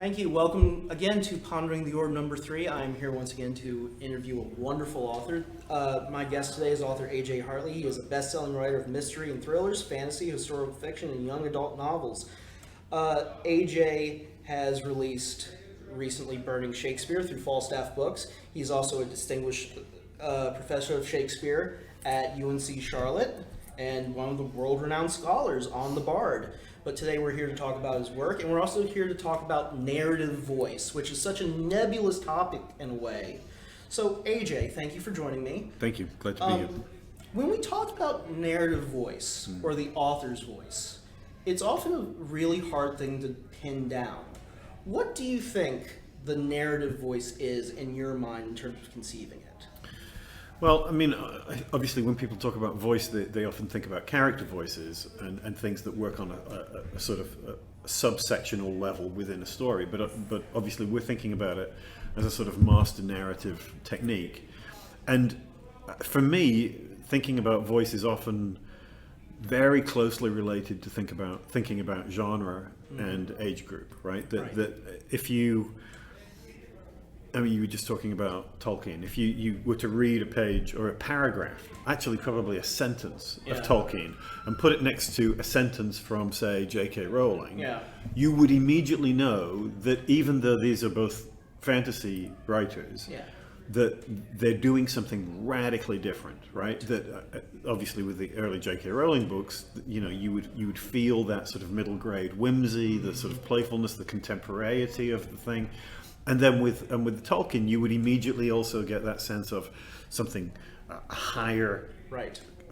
Thank you. Welcome again to Pondering the Orb number 3. I'm here once again to interview a wonderful author. My guest today is author Jay Hartley. He is a best-selling writer of mystery and thrillers, fantasy, historical fiction, and young adult novels. AJ has released recently Burning Shakespeare through Falstaff Books. He's also a distinguished professor of Shakespeare at UNC Charlotte and one of the world-renowned scholars on the Bard. But today we're here to talk about his work, and we're also here to talk about narrative voice, which is such a nebulous topic in a way. So, AJ, thank you for joining me. Thank you. Glad to be here. When we talk about narrative voice, or the author's voice, it's often a really hard thing to pin down. What do you think the narrative voice is in your mind in terms of conceiving it? Well, I mean, obviously when people talk about voice, they often think about character voices and things that work on a sort of a subsectional level within a story. But obviously we're thinking about it as a sort of master narrative technique. And for me, thinking about voice is often very closely related to thinking about genre and age group, right? That if you... I mean, you were just talking about Tolkien. If you were to read a page or a paragraph, actually probably a sentence of Tolkien, and put it next to a sentence from, say, J.K. Rowling, you would immediately know that even though these are both fantasy writers, that they're doing something radically different, right? That obviously with the early J.K. Rowling books, you know, you would feel that sort of middle grade whimsy, the sort of playfulness, the contemporaneity of the thing. And then with Tolkien, you would immediately also get that sense of something a higher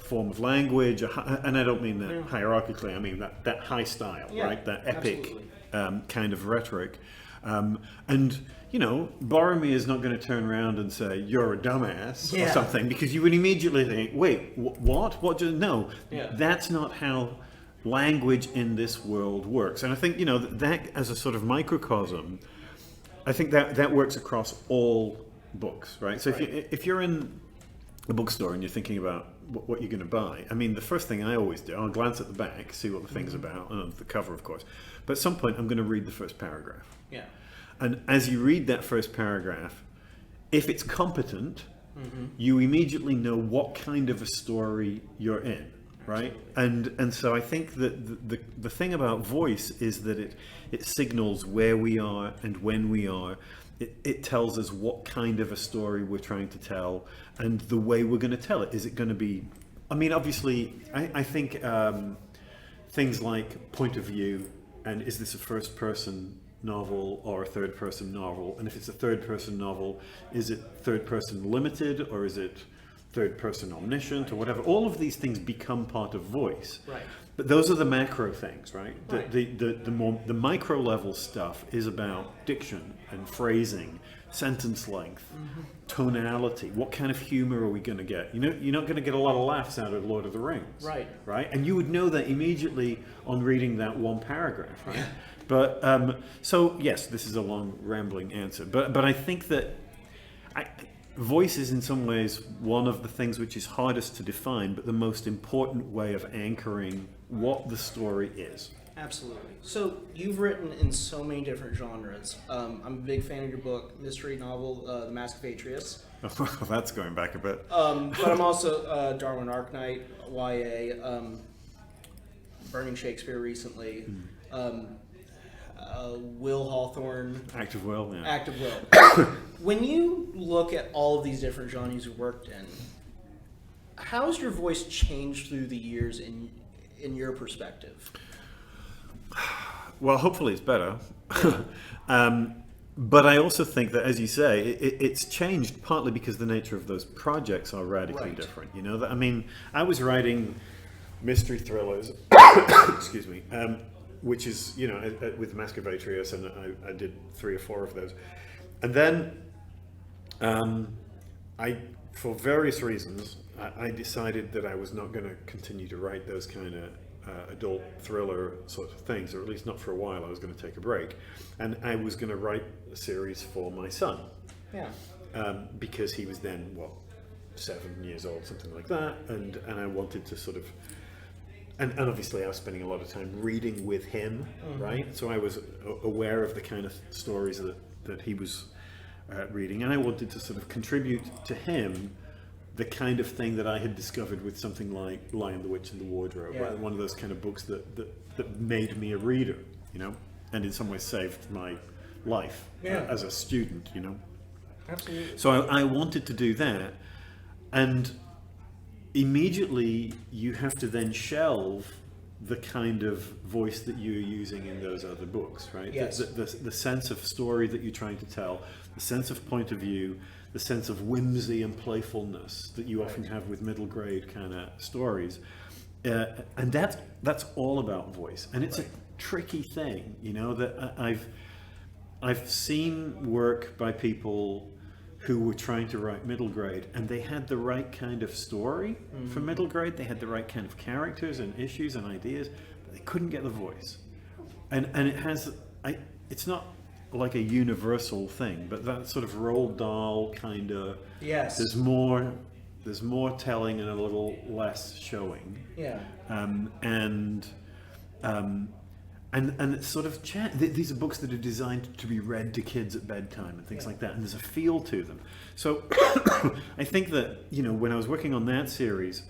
form of language, and I don't mean that hierarchically. I mean that high style, right? That epic kind of rhetoric. And you know, Boromir is not going to turn around and say you're a dumbass or something, because you would immediately think, wait, what? What? No, that's not how language in this world works. And I think, you know, that as a sort of microcosm, I think that works across all books, right? So if you're in a bookstore and you're thinking about what you're going to buy, I mean, the first thing I always do, I'll glance at the back, see what the thing's about, and the cover, of course. But at some point, I'm going to read the first paragraph. Yeah. And as you read that first paragraph, if it's competent, you immediately know what kind of a story you're in. Right, and so I think that the thing about voice is that it signals where we are and when we are. It tells us what kind of a story we're trying to tell and the way we're going to tell it. Is it going to be? I mean, obviously, I think things like point of view and is this a first-person novel or a third-person novel? And if it's a third-person novel, is it third-person limited or is it third-person omniscient or whatever? All of these things become part of voice. Right. But those are the macro things, right? The micro level stuff is about diction and phrasing, sentence length, tonality. What kind of humor are we going to get? You know, you're not going to get a lot of laughs out of Lord of the Rings. Right. Right? And you would know that immediately on reading that one paragraph, right? But so yes, this is a long rambling answer. But I think that voice is in some ways one of the things which is hardest to define, but the most important way of anchoring what the story is. Absolutely. So you've written in so many different genres. I'm a big fan of your book, mystery novel, The Mask of Atreus. Oh, that's going back a bit. But I'm also Darwin Arknight, YA, Burning Shakespeare recently. Will Hawthorne. Active Will, yeah. Active Will. When you look at all of these different genres you've worked in, how has your voice changed through the years in your perspective? Well, hopefully it's better. But I also think that, as you say, it's changed partly because the nature of those projects are radically different. You know, I mean, I was writing mystery thrillers, excuse me, which is, you know, with Mask of Atreus, and I did 3 or 4 of those. And then for various reasons, I decided that I was not going to continue to write those kind of adult thriller sort of things, or at least not for a while. I was going to take a break. And I was going to write a series for my son. Yeah. Because he was then, 7 years old, something like that. And I wanted to sort of and obviously I was spending a lot of time reading with him, right? So I was aware of the kind of stories that he was reading, and I wanted to sort of contribute to him the kind of thing that I had discovered with something like Lion, the Witch and the Wardrobe, Yeah. right? One of those kind of books that made me a reader, you know, and in some ways saved my life as a student, you know. Absolutely. So I wanted to do that, and immediately you have to then shelve the kind of voice that you're using in those other books, right? Yes. The sense of story that you're trying to tell, the sense of point of view, the sense of whimsy and playfulness that you often have with middle grade kind of stories. And that's all about voice. And it's a tricky thing, you know, that I've seen work by people who were trying to write middle grade, and they had the right kind of story for middle grade. They had the right kind of characters and issues and ideas, but they couldn't get the voice. And it has, it's not like a universal thing, but that sort of Roald Dahl kind of, Yes. there's more telling and a little less showing. Yeah. And it's sort of these are books that are designed to be read to kids at bedtime and things like that, and there's a feel to them. So I think that, you know, when I was working on that series,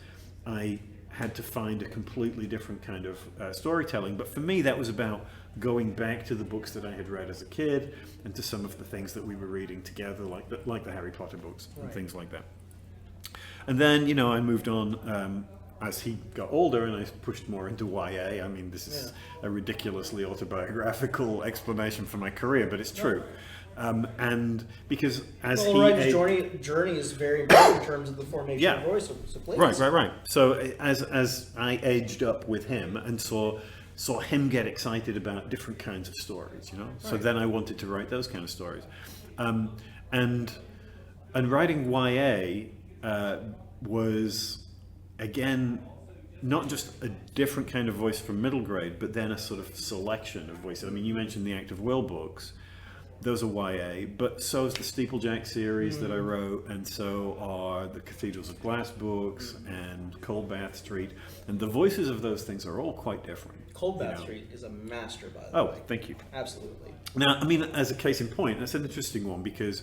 I had to find a completely different kind of storytelling. But for me, that was about going back to the books that I had read as a kid and to some of the things that we were reading together, like the Harry Potter books and things like that. And then, you know, I moved on as he got older, and I pushed more into YA. I mean, this is a ridiculously autobiographical explanation for my career, but it's true. And because as well, he writer's journey is very important in terms of the formation of voice. So please. Right. So as I aged up with him and saw him get excited about different kinds of stories, you know. So then I wanted to write those kind of stories, and writing YA was, again, not just a different kind of voice from middle grade, but then a sort of selection of voices. I mean, you mentioned the Act of Will books. Those are YA, but so is the Steeplejack series that I wrote, and so are the Cathedrals of Glass books and Cold Bath Street, and the voices of those things are all quite different. Cold Bath Street is a master, by the way. Oh, thank you. Absolutely. Now, I mean, as a case in point, that's an interesting one, because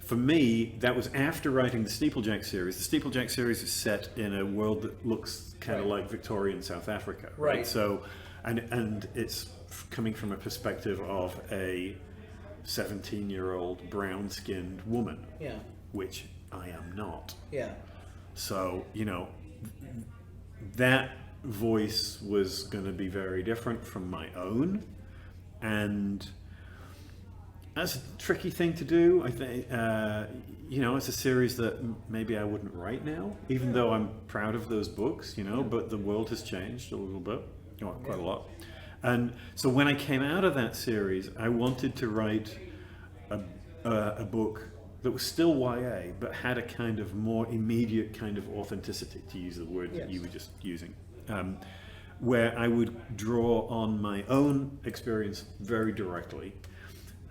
for me, that was after writing the Steeplejack series. The Steeplejack series is set in a world that looks kind of like Victorian South Africa, right? So, and it's coming from a perspective of a 17-year-old brown-skinned woman, which I am not. Yeah. So, you know, that voice was going to be very different from my own, and that's a tricky thing to do. I think, you know, it's a series that maybe I wouldn't write now, even though I'm proud of those books, you know, but the world has changed a little bit, quite a lot. And so when I came out of that series, I wanted to write a book that was still YA, but had a kind of more immediate kind of authenticity, to use the word that you were just using, where I would draw on my own experience very directly.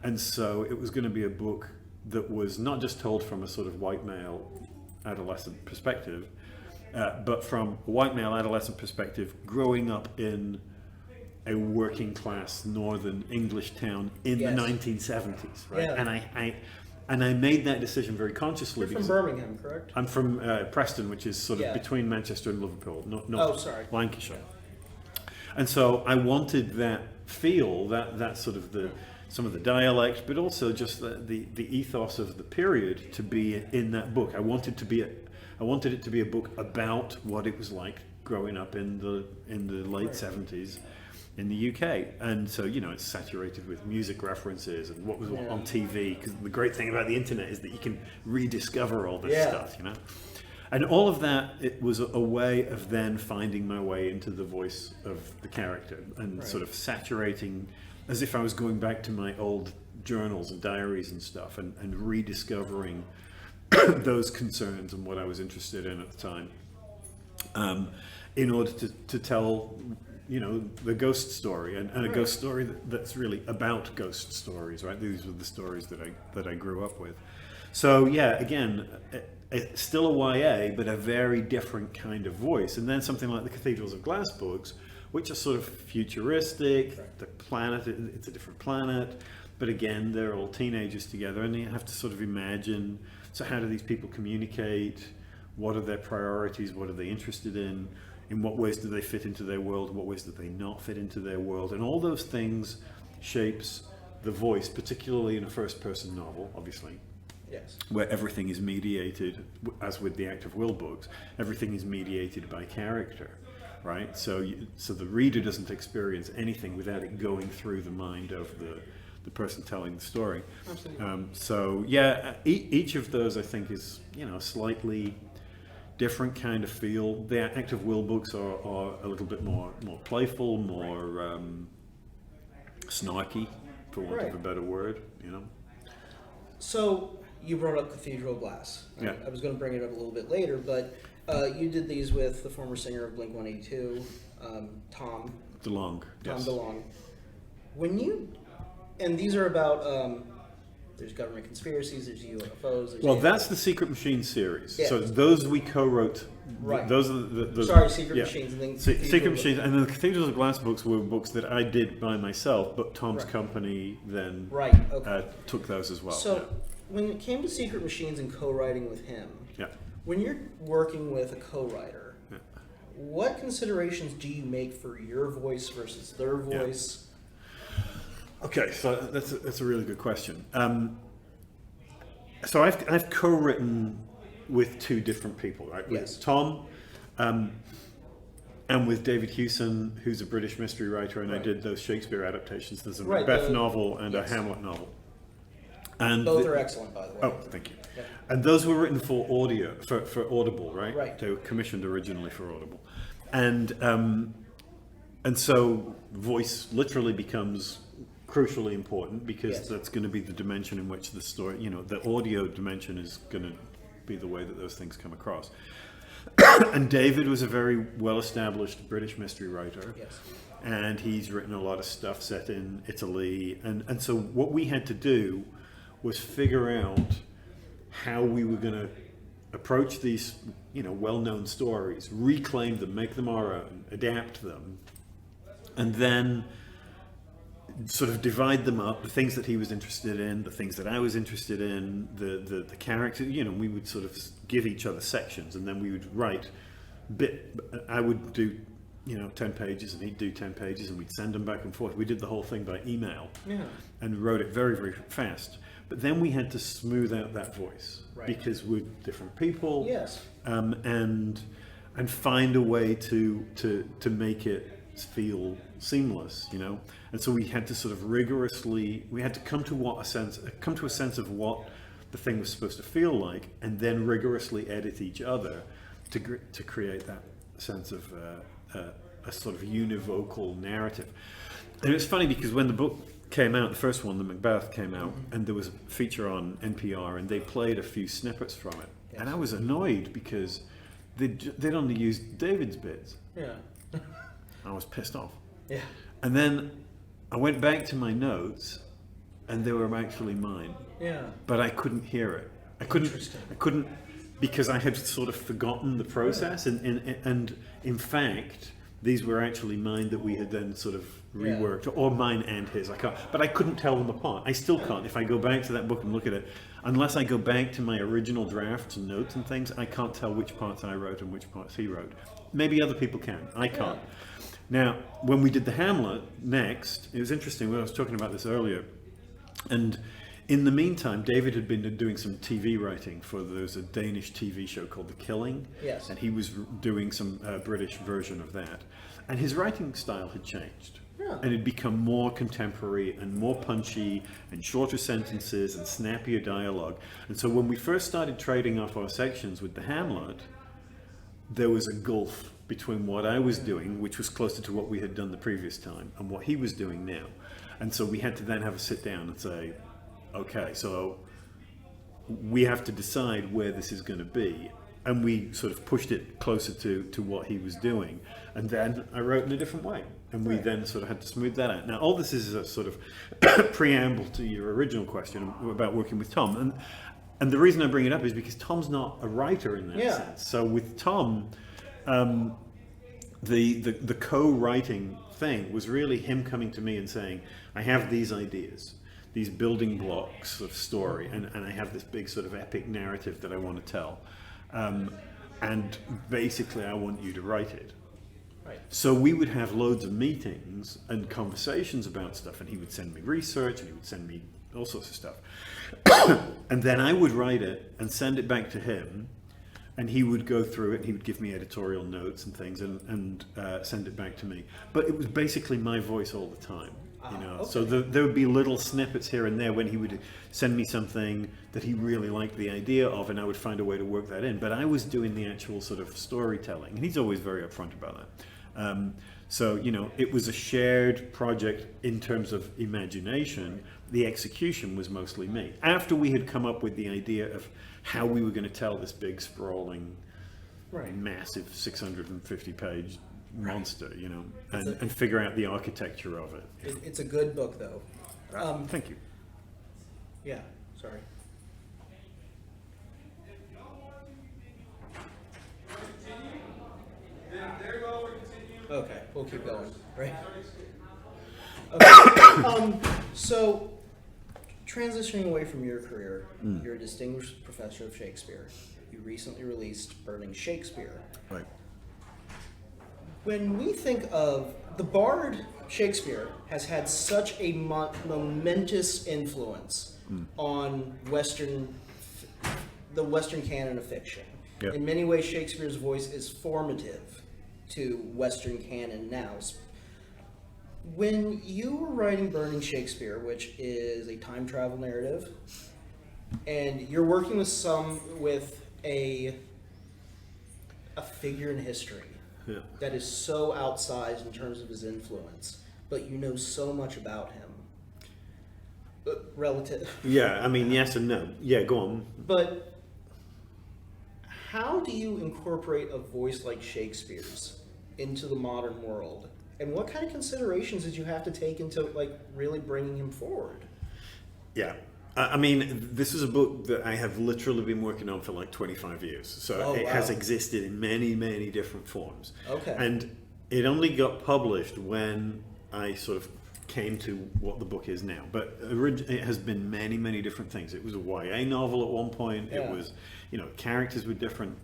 And so it was going to be a book that was not just told from a sort of white male adolescent perspective, but from a white male adolescent perspective growing up in a working class northern English town in the 1970s, right? And I made that decision very consciously. You're from Birmingham, correct? I'm from Preston, which is sort of between Manchester and Liverpool, Lancashire. And so I wanted that feel, that sort of some of the dialect, but also just the ethos of the period to be in that book. I wanted it to be a book about what it was like growing up in the late 70s in the UK. And so, you know, it's saturated with music references and what was on TV, because the great thing about the internet is that you can rediscover all this stuff, you know. And all of that, it was a way of then finding my way into the voice of the character and sort of saturating, as if I was going back to my old journals and diaries and stuff, and rediscovering those concerns and what I was interested in at the time, in order to tell, you know, the ghost story, and a ghost story that's really about ghost stories, right? These were the stories that I grew up with. So yeah, again, it's still a YA, but a very different kind of voice. And then something like the Cathedrals of Glass books, which are sort of futuristic. Right. The planet, it's a different planet, but again, they're all teenagers together, and you have to sort of imagine, so how do these people communicate? What are their priorities? What are they interested in? In what ways do they fit into their world? What ways do they not fit into their world? And all those things shapes the voice, particularly in a first-person novel, obviously. Yes. Where everything is mediated, as with the Act of Will books, everything is mediated by character, right? So the reader doesn't experience anything without it going through the mind of the person telling the story. Absolutely. So yeah, each of those I think is, you know, slightly different kind of feel. The Act of Will books are a little bit more playful, more snarky, for want of a better word, you know. So you brought up Cathedral Glass. Yeah. I was going to bring it up a little bit later, but you did these with the former singer of Blink-182, Tom DeLonge. Yes. DeLonge. And these are about, there's government conspiracies, there's UFOs. There's Well, that's the Secret Machine series. Yeah. So those we co-wrote. Right. Those are the Sorry, Secret Machines. And then Secret Machines, and then the Cathedrals of Glass books were books that I did by myself, but Tom's company then took those as well. So when it came to Secret Machines and co-writing with him, yeah. when you're working with a co-writer, what considerations do you make for your voice versus their voice? Okay, so that's a really good question. So I've co-written with two different people, right? With Tom, and with David Hewson, who's a British mystery writer, and I did those Shakespeare adaptations. There's a Macbeth novel and a Hamlet novel. And both are excellent, by the way. Oh, thank you. Yeah. And those were written for audio, for Audible, right? Right. They were commissioned originally for Audible, and so voice literally becomes crucially important because that's going to be the dimension in which the story, you know, the audio dimension is going to be the way that those things come across. And David was a very well-established British mystery writer, and he's written a lot of stuff set in Italy, and so what we had to do was figure out how we were going to approach these, you know, well-known stories, reclaim them, make them our own, adapt them, and then sort of divide them up, the things that he was interested in, the things that I was interested in, the character, you know, we would sort of give each other sections, and then we would write I would do, you know, 10 pages and he'd do 10 pages, and we'd send them back and forth. We did the whole thing by email and wrote it very, very fast. But then we had to smooth out that voice because we're different people, and find a way to make it feel seamless, you know. And so we had to sort of we had to come to a sense of what the thing was supposed to feel like, and then rigorously edit each other to create that sense of a sort of univocal narrative. And it's funny because when the book came out, the first one, the Macbeth, came out, and there was a feature on NPR, and they played a few snippets from it, and I was annoyed because they'd only used David's bits. I was pissed off. And then I went back to my notes, and they were actually mine. But I couldn't hear it. I couldn't because I had sort of forgotten the process, and in fact, these were actually mine that we had then sort of reworked, or mine and his. But I couldn't tell them apart. I still can't. If I go back to that book and look at it, unless I go back to my original drafts and notes and things, I can't tell which parts I wrote and which parts he wrote. Maybe other people can. I can't. Now, when we did the Hamlet next, it was interesting. I was talking about this earlier, and in the meantime, David had been doing some TV writing there was a Danish TV show called The Killing, and he was doing some British version of that, and his writing style had changed, and had become more contemporary and more punchy and shorter sentences and snappier dialogue. And so when we first started trading off our sections with the Hamlet, there was a gulf between what I was doing, which was closer to what we had done the previous time, and what he was doing now. And so we had to then have a sit down and say, okay, so we have to decide where this is going to be. And we sort of pushed it closer to what he was doing. And then I wrote in a different way. And we then sort of had to smooth that out. Now, all this is a sort of preamble to your original question about working with Tom. And and the reason I bring it up is because Tom's not a writer in that sense. So with Tom, the co-writing thing was really him coming to me and saying, I have these ideas, these building blocks of story, and I have this big sort of epic narrative that I want to tell. And basically I want you to write it. Right. So we would have loads of meetings and conversations about stuff, and he would send me research, and he would send me all sorts of stuff. And then I would write it and send it back to him, and he would go through it, and he would give me editorial notes and things, and send it back to me. But it was basically my voice all the time. Okay. So there would be little snippets here and there when he would send me something that he really liked the idea of, and I would find a way to work that in. But I was doing the actual sort of storytelling, and he's always very upfront about that. So, it was a shared project in terms of imagination. The execution was mostly me. After we had come up with the idea of how we were going to tell this big, sprawling, massive 650-page monster, and figure out the architecture of it. It's a good book, though. Thank you. Yeah, sorry. Okay, we'll keep going, right? Okay. So, transitioning away from your career, you're a distinguished professor of Shakespeare. You recently released Burning Shakespeare. Right. When we think of the bard Shakespeare has had such a momentous influence on the Western canon of fiction. Yeah. In many ways, Shakespeare's voice is formative to Western canon now. When you were writing Burning Shakespeare, which is a time travel narrative, and you're working with a figure in history that is so outsized in terms of his influence, but you know so much about him, relative. Yeah, I mean, yes and no. Yeah, go on. But how do you incorporate a voice like Shakespeare's into the modern world? And what kind of considerations did you have to take into really bringing him forward? Yeah. I mean, this is a book that I have literally been working on for 25 years. So it has existed in many, many different forms. Okay. And it only got published when I sort of came to what the book is now. But it has been many, many different things. It was a YA novel at one point. Yeah. It was, characters were different,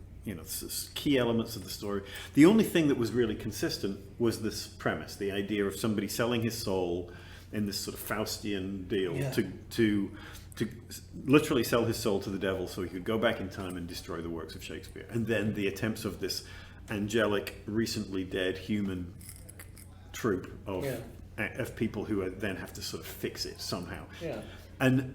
key elements of the story. The only thing that was really consistent was this premise, the idea of somebody selling his soul in this sort of Faustian deal to literally sell his soul to the devil so he could go back in time and destroy the works of Shakespeare. And then the attempts of this angelic, recently dead human troupe of people who then have to sort of fix it somehow. Yeah. And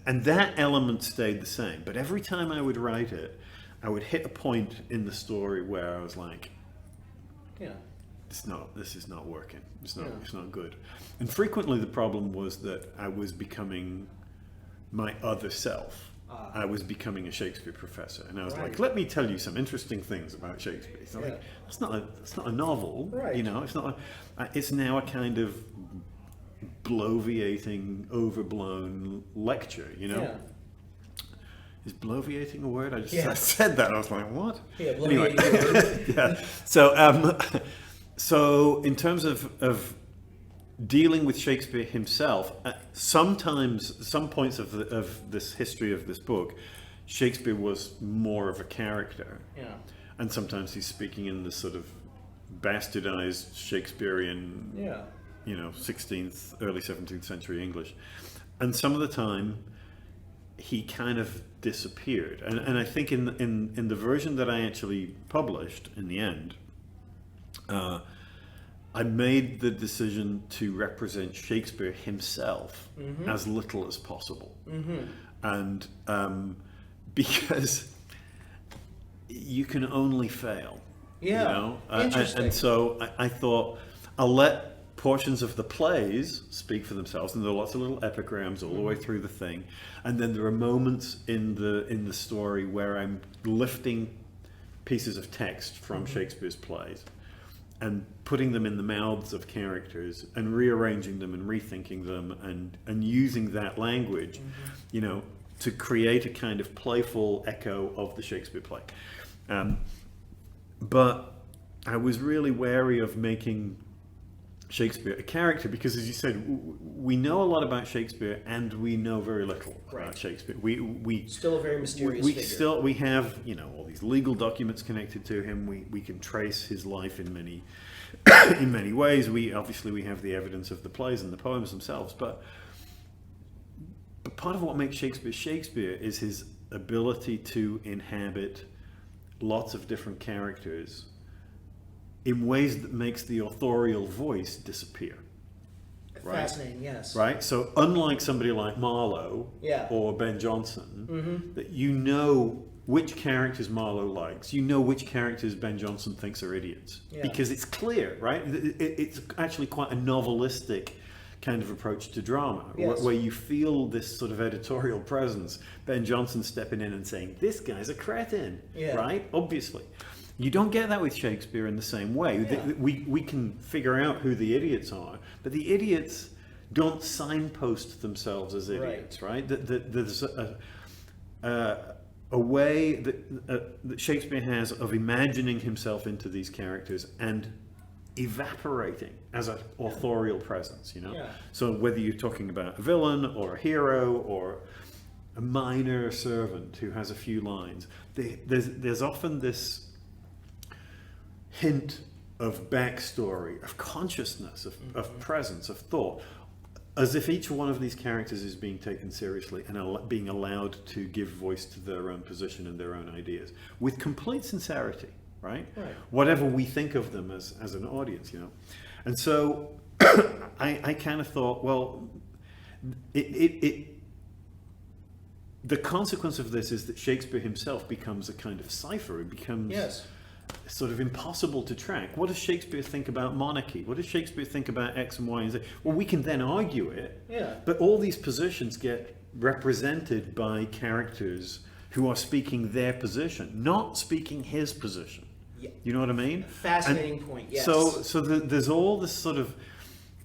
that element stayed the same. But every time I would write it, I would hit a point in the story where I was like, this is not working. It's not good. And frequently the problem was that I was becoming my other self. I was becoming a Shakespeare professor, and I was like, let me tell you some interesting things about Shakespeare. It's like, that's not a novel, right. It's not it's now a kind of bloviating, overblown lecture, Is bloviating a word? I said that. I was like, what? Yeah, anyway. bloviating. So in terms of dealing with Shakespeare himself, sometimes, some points of this history of this book, Shakespeare was more of a character. Yeah. And sometimes he's speaking in this sort of bastardized Shakespearean, 16th, early 17th century English. And some of the time, he kind of disappeared. And I think in the version that I actually published in the end, I made the decision to represent Shakespeare himself as little as possible. And because you can only fail. Interesting. And so I thought I'll let portions of the plays speak for themselves, and there are lots of little epigrams all the way through the thing, and then there are moments in the story where I'm lifting pieces of text from Shakespeare's plays and putting them in the mouths of characters and rearranging them and rethinking them and using that language, to create a kind of playful echo of the Shakespeare play. But I was really wary of making Shakespeare a character because, as you said, we know a lot about Shakespeare and we know very little about Shakespeare. We still a very mysterious figure. We have, you know, all these legal documents connected to him. We can trace his life in many in many ways. We have the evidence of the plays and the poems themselves, but part of what makes Shakespeare Shakespeare is his ability to inhabit lots of different characters in ways that makes the authorial voice disappear. Right? Fascinating, yes. Right? So unlike somebody like Marlowe or Ben Jonson, that you know which characters Marlowe likes, you know which characters Ben Jonson thinks are idiots. Because it's clear, right? It's actually quite a novelistic kind of approach to drama, where you feel this sort of editorial presence. Ben Jonson stepping in and saying, this guy's a cretin, right? Obviously. You don't get that with Shakespeare in the same way. We can figure out who the idiots are, but the idiots don't signpost themselves as idiots, right? There's a way that Shakespeare has of imagining himself into these characters and evaporating as an authorial presence, you know? So whether you're talking about a villain or a hero or a minor servant who has a few lines, there's often this hint of backstory, of consciousness, of presence, of thought, as if each one of these characters is being taken seriously and being allowed to give voice to their own position and their own ideas with complete sincerity, right? Whatever we think of them as an audience, you know. And so I kind of thought, well, the consequence of this is that Shakespeare himself becomes a kind of cipher. It becomes sort of impossible to track. What does Shakespeare think about monarchy? What does Shakespeare think about X and Y and Z? Well, we can then argue it, but all these positions get represented by characters who are speaking their position, not speaking his position. You know what I mean? Fascinating point, yes. So there's all this sort of,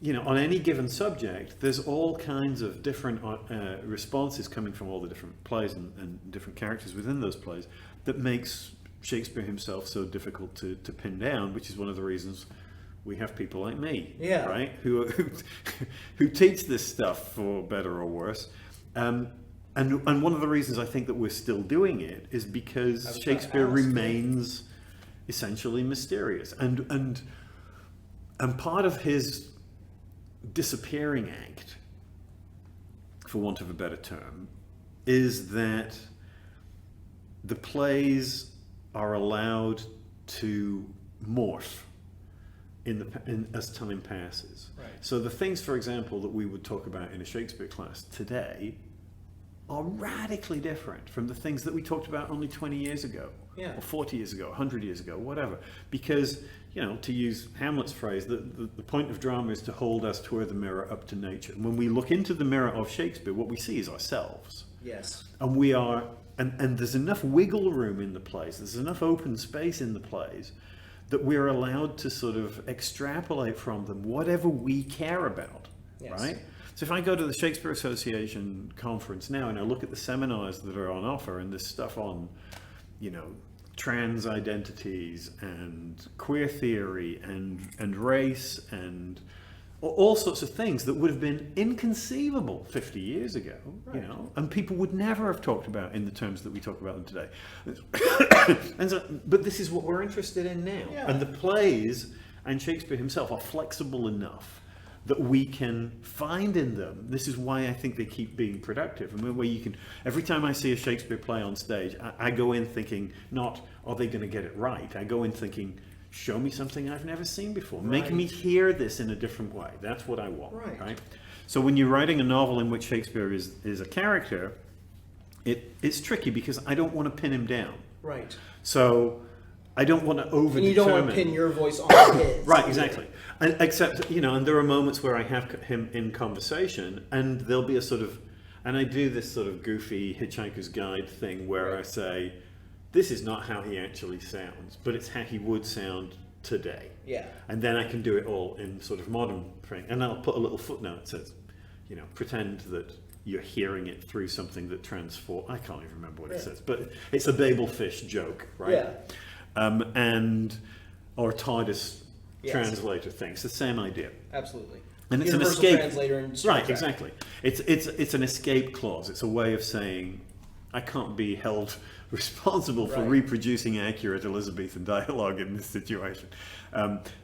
you know, on any given subject, there's all kinds of different responses coming from all the different plays and different characters within those plays that makes Shakespeare himself so difficult to pin down, which is one of the reasons we have people like me, right, who teach this stuff for better or worse, and one of the reasons I think that we're still doing it is because Shakespeare remains essentially mysterious, and part of his disappearing act, for want of a better term, is that the plays are allowed to morph as time passes. So the things, for example, that we would talk about in a Shakespeare class today are radically different from the things that we talked about only 20 years ago, or 40 years ago, 100 years ago, whatever. Because, you know, to use Hamlet's phrase, the point of drama is to hold us toward the mirror up to nature. And when we look into the mirror of Shakespeare, what we see is ourselves. And we are... And there's enough wiggle room in the plays, there's enough open space in the plays that we're allowed to sort of extrapolate from them whatever we care about, right? So if I go to the Shakespeare Association conference now and I look at the seminars that are on offer and this stuff on, you know, trans identities and queer theory and race and all sorts of things that would have been inconceivable 50 years ago, you know, and people would never have talked about in the terms that we talk about them today. And so, but this is what we're interested in now. And the plays and Shakespeare himself are flexible enough that we can find in them. This is why I think they keep being productive. I mean, where you can, every time I see a Shakespeare play on stage, I go in thinking, not, are they going to get it right? I go in thinking, show me something I've never seen before. Make me hear this in a different way. That's what I want, right? So when you're writing a novel in which Shakespeare is a character, it's tricky because I don't want to pin him down. So I don't want to over-determine. And you don't want to pin your voice on his. Exactly. And, except, you know, and there are moments where I have him in conversation and there'll be a sort of, and I do this sort of goofy Hitchhiker's Guide thing where I say, this is not how he actually sounds, but it's how he would sound today. And then I can do it all in sort of modern frame. And I'll put a little footnote that says, you know, pretend that you're hearing it through something that transforms. I can't even remember what it says, but it's a Babel fish joke, right? Yeah. Or TARDIS translator thing. It's the same idea. Absolutely. And it's Universal an escape. translator in Star Right, Trek. exactly. It's an escape clause. It's a way of saying, I can't be held responsible for Right. reproducing accurate Elizabethan dialogue in this situation.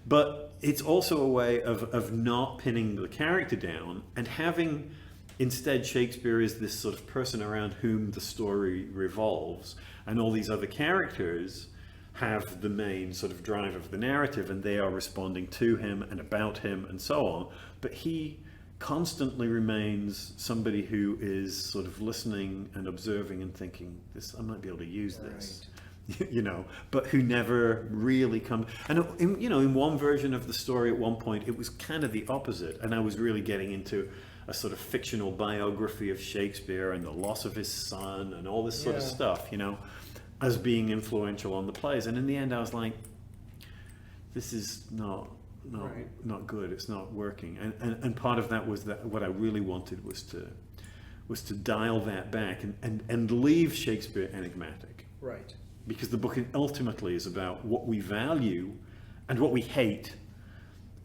But it's also a way of not pinning the character down and having, instead, Shakespeare is this sort of person around whom the story revolves, and all these other characters have the main sort of drive of the narrative, and they are responding to him and about him and so on. But he constantly remains somebody who is sort of listening and observing and thinking, "This, I might be able to use this," you know, but who never really comes. And in one version of the story, at one point, it was kind of the opposite, and I was really getting into a sort of fictional biography of Shakespeare and the loss of his son and all this sort of stuff, you know, as being influential on the plays. And in the end, I was like, this is not good. It's not working. And part of that was that what I really wanted was to dial that back and leave Shakespeare enigmatic. Right. Because the book ultimately is about what we value and what we hate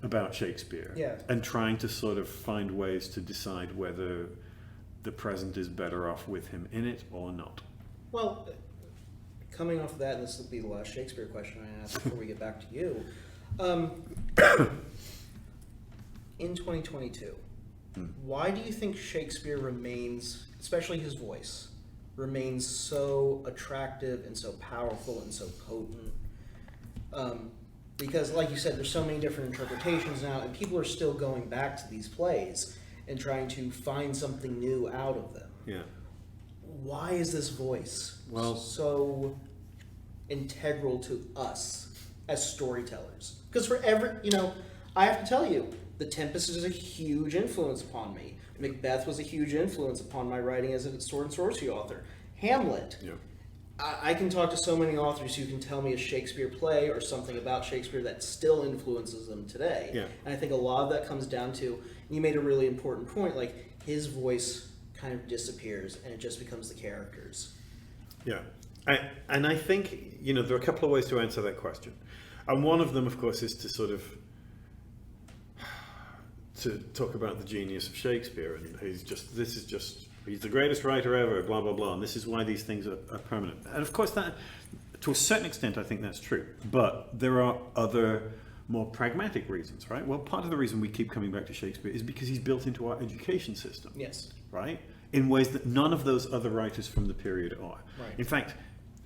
about Shakespeare. Yeah. And trying to sort of find ways to decide whether the present is better off with him in it or not. Well, coming off of that, and this will be the last Shakespeare question I ask before we get back to you. In 2022, why do you think Shakespeare remains, especially his voice, remains so attractive and so powerful and so potent? Because, like you said, there's so many different interpretations now, and people are still going back to these plays and trying to find something new out of them. Yeah. Why is this voice so integral to us as storytellers? Because for I have to tell you, The Tempest is a huge influence upon me. Macbeth was a huge influence upon my writing as a sword and sorcery author. Hamlet. Yeah. I can talk to so many authors who can tell me a Shakespeare play or something about Shakespeare that still influences them today. Yeah. And I think a lot of that comes down to, you made a really important point, like his voice kind of disappears and it just becomes the characters. Yeah. And I think, there are a couple of ways to answer that question. And one of them, of course, is to talk about the genius of Shakespeare, and he's the greatest writer ever, blah, blah, blah, and this is why these things are permanent. And of course, that, to a certain extent, I think that's true. But there are other more pragmatic reasons, right? Well, part of the reason we keep coming back to Shakespeare is because he's built into our education system. Yes. Right? In ways that none of those other writers from the period are. Right. In fact,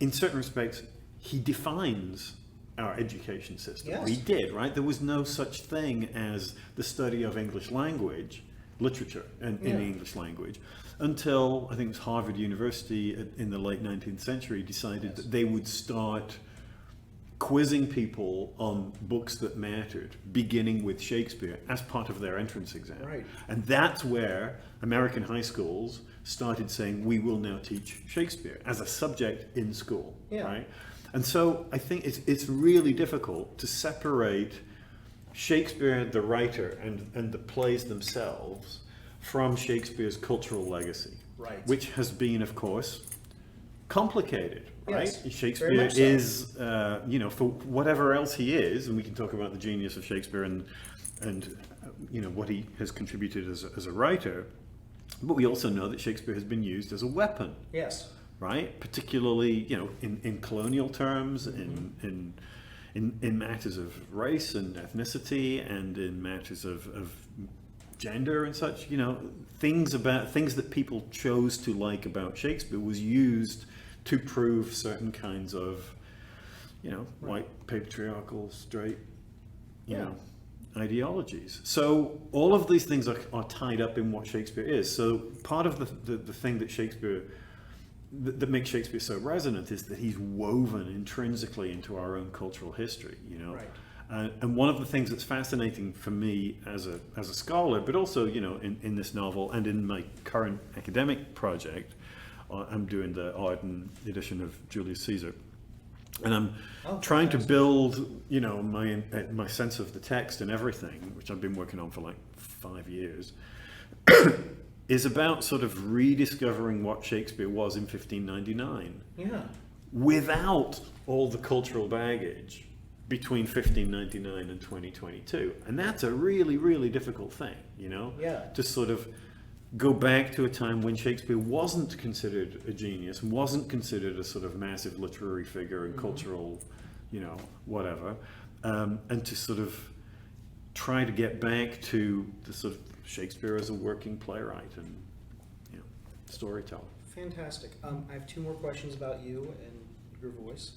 in certain respects, he defines our education system. Yes. He did, right? There was no such thing as the study of English language, literature in the English language, until I think it was Harvard University in the late 19th century decided that they would start quizzing people on books that mattered, beginning with Shakespeare as part of their entrance exam. Right. And that's where American high schools started saying, we will now teach Shakespeare as a subject in school. Yeah. Right? And so I think it's really difficult to separate Shakespeare, the writer, and the plays themselves from Shakespeare's cultural legacy. Right. Which has been, of course, complicated. Right? Yes, Shakespeare very much so. is, for whatever else he is, and we can talk about the genius of Shakespeare and what he has contributed as a writer, but we also know that Shakespeare has been used as a weapon. Yes. Right? Particularly, in colonial terms, in matters of race and ethnicity, and in matters of gender and such. Things that people chose to like about Shakespeare was used to prove certain kinds of, white patriarchal, straight, ideologies. So all of these things are tied up in what Shakespeare is. So part of the thing that makes Shakespeare so resonant is that he's woven intrinsically into our own cultural history, Right. And one of the things that's fascinating for me as a scholar, but also in this novel and in my current academic project, I'm doing the Arden edition of Julius Caesar, and I'm trying to build my sense of the text and everything, which I've been working on for like 5 years. is about sort of rediscovering what Shakespeare was in 1599 Yeah. without all the cultural baggage between 1599 and 2022. And that's a really, really difficult thing, you know? Yeah. To sort of go back to a time when Shakespeare wasn't considered a genius, wasn't considered a sort of massive literary figure and cultural, you know, whatever, and to sort of try to get back to the sort of Shakespeare as a working playwright and, you know, storyteller. Fantastic. I have two more questions about you and your voice.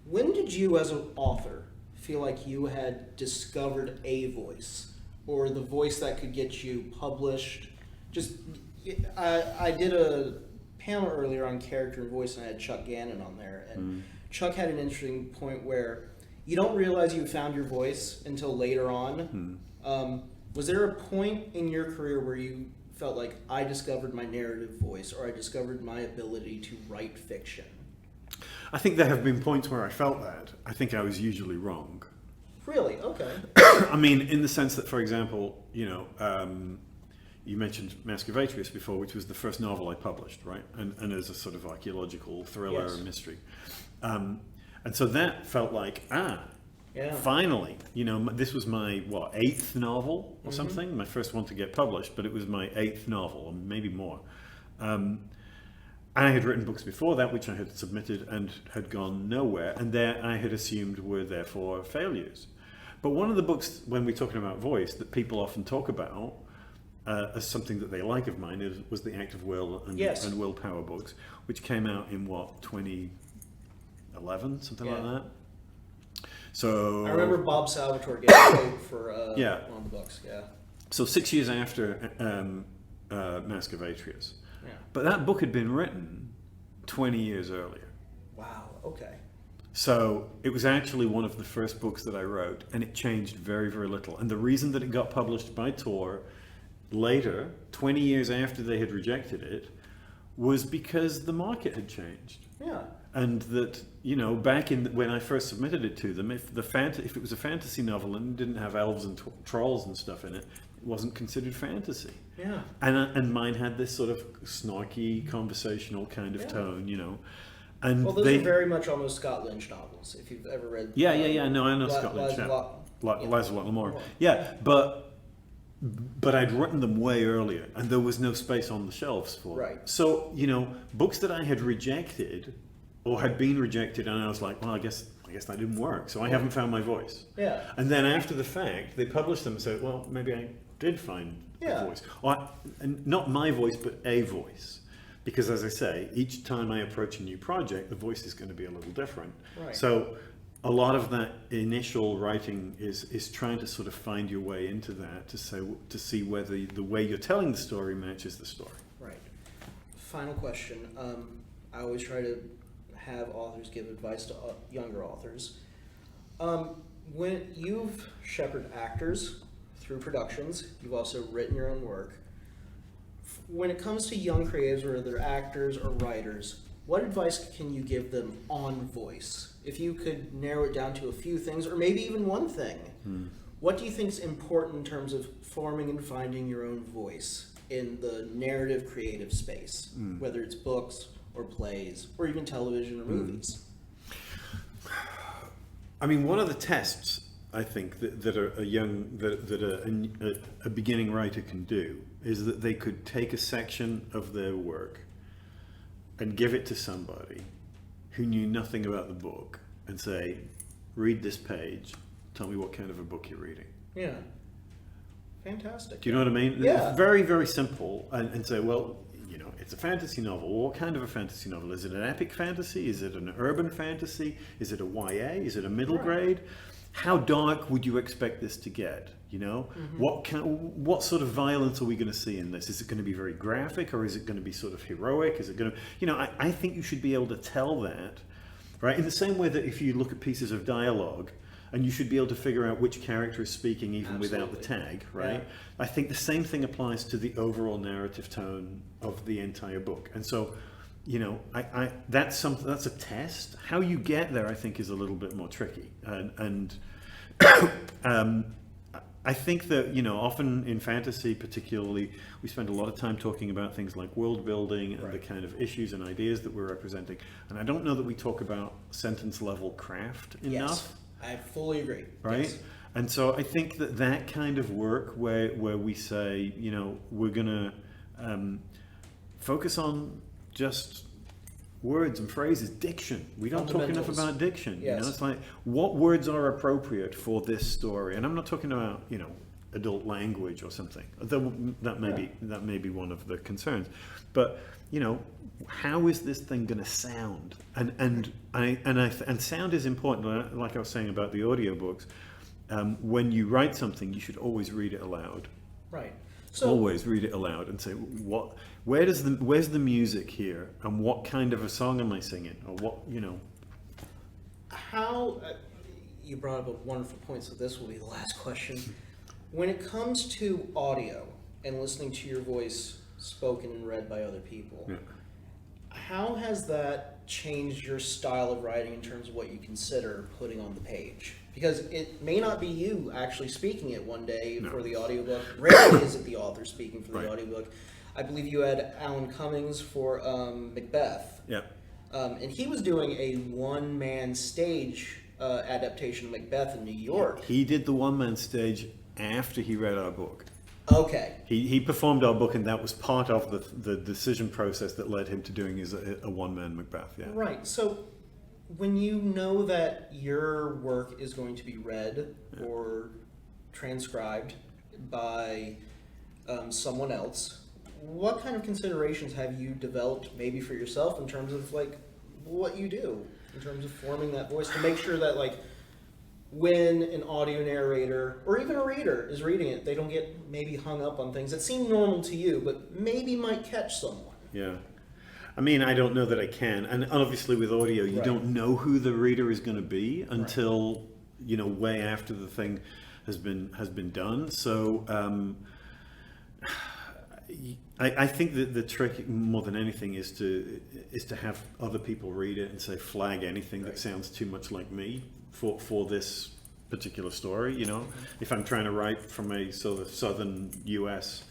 When did you, as an author, feel like you had discovered a voice, or the voice that could get you published? Just, I did a panel earlier on character and voice, and I had Chuck Gannon on there, and Chuck had an interesting point where you don't realize you found your voice until later on. Was there a point in your career where you felt like, I discovered my narrative voice, or I discovered my ability to write fiction? I think there have been points where I felt that. I think I was usually wrong. Really? Okay. I mean, in the sense that, for example, you know, you mentioned Mask of Atrius before, which was the first novel I published, right? And as a sort of archaeological thriller and mystery. And so that felt like, finally, you know, this was my, what, 8th novel or something? My first one to get published, but it was my 8th novel, or maybe more. I had written books before that, which I had submitted and had gone nowhere, and there I had assumed were therefore failures. But one of the books, when we're talking about voice, that people often talk about as something that they like of mine was the Act of Will and Willpower books, which came out in, what, 2011, something like that? So I remember Bob Salvatore getting a quote for one of the books, So 6 years after Mask of Atrius. Yeah. But that book had been written 20 years earlier. Wow, okay. So it was actually one of the first books that I wrote, and it changed very, very little. And the reason that it got published by Tor later, 20 years after they had rejected it, was because the market had changed. Yeah. And that, you know, back when I first submitted it to them, if it was a fantasy novel and didn't have elves and trolls and stuff in it, it wasn't considered fantasy. Yeah. And mine had this sort of snarky, conversational kind of tone, you know. And well, those are very much almost Scott Lynch novels, if you've ever read. No, I know Scott Lynch. Lancelot Lamore. Yeah, but I'd written them way earlier, and there was no space on the shelves for them. Right. So, you know, books that I had rejected or had been rejected, and I was like, well, I guess that didn't work, so I haven't found my voice. Yeah. And then after the fact, they published them and said, well, maybe I did find a voice. And not my voice, but a voice. Because as I say, each time I approach a new project, the voice is going to be a little different. Right. So a lot of that initial writing is trying to sort of find your way into that to see whether the way you're telling the story matches the story. Right. Final question. I always try to have authors give advice to younger authors. When you've shepherded actors through productions, you've also written your own work. When it comes to young creatives, whether they're actors or writers, what advice can you give them on voice? If you could narrow it down to a few things, or maybe even one thing, what do you think is important in terms of forming and finding your own voice in the narrative creative space, whether it's books or plays or even television or movies? I mean, one of the tests I think that a beginning writer can do is that they could take a section of their work and give it to somebody who knew nothing about the book and say, read this page, tell me what kind of a book you're reading. Yeah. Fantastic. Do you know what I mean? Yeah. It's very, very simple, and say, well, you know, it's a fantasy novel. Well, what kind of a fantasy novel? Is it an epic fantasy? Is it an urban fantasy? Is it a YA? Is it a middle grade? How dark would you expect this to get? You know, what sort of violence are we going to see in this? Is it going to be very graphic, or is it going to be sort of heroic? Is it going to, you know, I think you should be able to tell that, right? In the same way that if you look at pieces of dialogue, and you should be able to figure out which character is speaking even without the tag, right? Yeah. I think the same thing applies to the overall narrative tone of the entire book. And so, you know, that's a test. How you get there, I think, is a little bit more tricky. And I think that, you know, often in fantasy particularly, we spend a lot of time talking about things like world building and the kind of issues and ideas that we're representing. And I don't know that we talk about sentence level craft enough. Yes, I fully agree. Right? Yes. And so I think that that kind of work where we say, you know, we're going to focus on just words and phrases, diction. We don't talk enough about diction. Yes. You know, it's like, what words are appropriate for this story? And I'm not talking about, you know, adult language or something. That may be one of the concerns. But, you know, how is this thing going to sound? And sound is important. Like I was saying about the audiobooks, when you write something, you should always read it aloud. Right. So, always read it aloud and say, where's the music here, and what kind of a song am I singing, or what, you know. how you brought up a wonderful point, so this will be the last question. When it comes to audio and listening to your voice spoken and read by other people, how has that changed your style of writing in terms of what you consider putting on the page? Because it may not be you actually speaking it one day for the audiobook. Rarely is it the author speaking for the audiobook. I believe you had Alan Cummings for Macbeth. Yeah. And he was doing a one-man stage adaptation of Macbeth in New York. He did the one-man stage after he read our book. Okay. He performed our book, and that was part of the decision process that led him to doing a one-man Macbeth. Yeah. Right. So when you know that your work is going to be read or transcribed by someone else, what kind of considerations have you developed maybe for yourself in terms of like what you do in terms of forming that voice to make sure that like when an audio narrator or even a reader is reading it, they don't get maybe hung up on things that seem normal to you but maybe might catch someone? Yeah. I mean, I don't know that I can. And obviously with audio, you don't know who the reader is going to be until, you know, way after the thing has been done. So I think that the trick more than anything is to have other people read it and say, flag anything that sounds too much like me for this particular story. You know, if I'm trying to write from a sort of southern US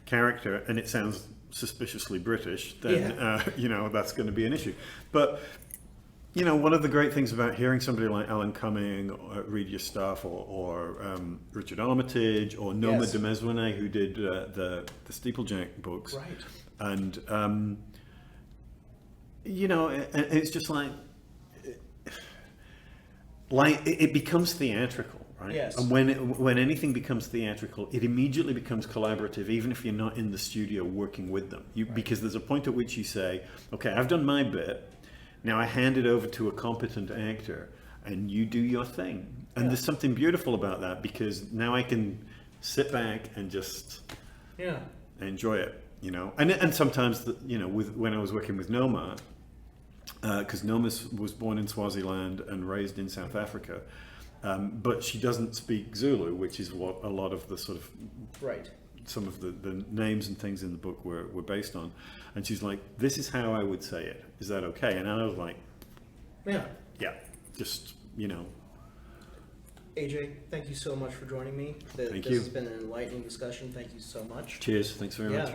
character and it sounds suspiciously British, then you know, that's going to be an issue. But you know, one of the great things about hearing somebody like Alan Cumming read your stuff, or Richard Armitage, or Noma de Maisonneuve, who did the Steeplejack books, and you know, it's just like it becomes theatrical. Right? Yes. And when anything becomes theatrical, it immediately becomes collaborative, even if you're not in the studio working with them. Because there's a point at which you say, okay, I've done my bit, now I hand it over to a competent actor, and you do your thing. And there's something beautiful about that, because now I can sit back and just enjoy it, you know. And sometimes, you know, when I was working with Noma, because Noma was born in Swaziland and raised in South Africa, but she doesn't speak Zulu, which is what a lot of the sort of some of the names and things in the book were based on. And she's like, this is how I would say it. Is that okay? And I was like, yeah, just, you know. AJ, thank you so much for joining me. Thank this you. Has been an enlightening discussion. Thank you so much. Cheers. Thanks very much.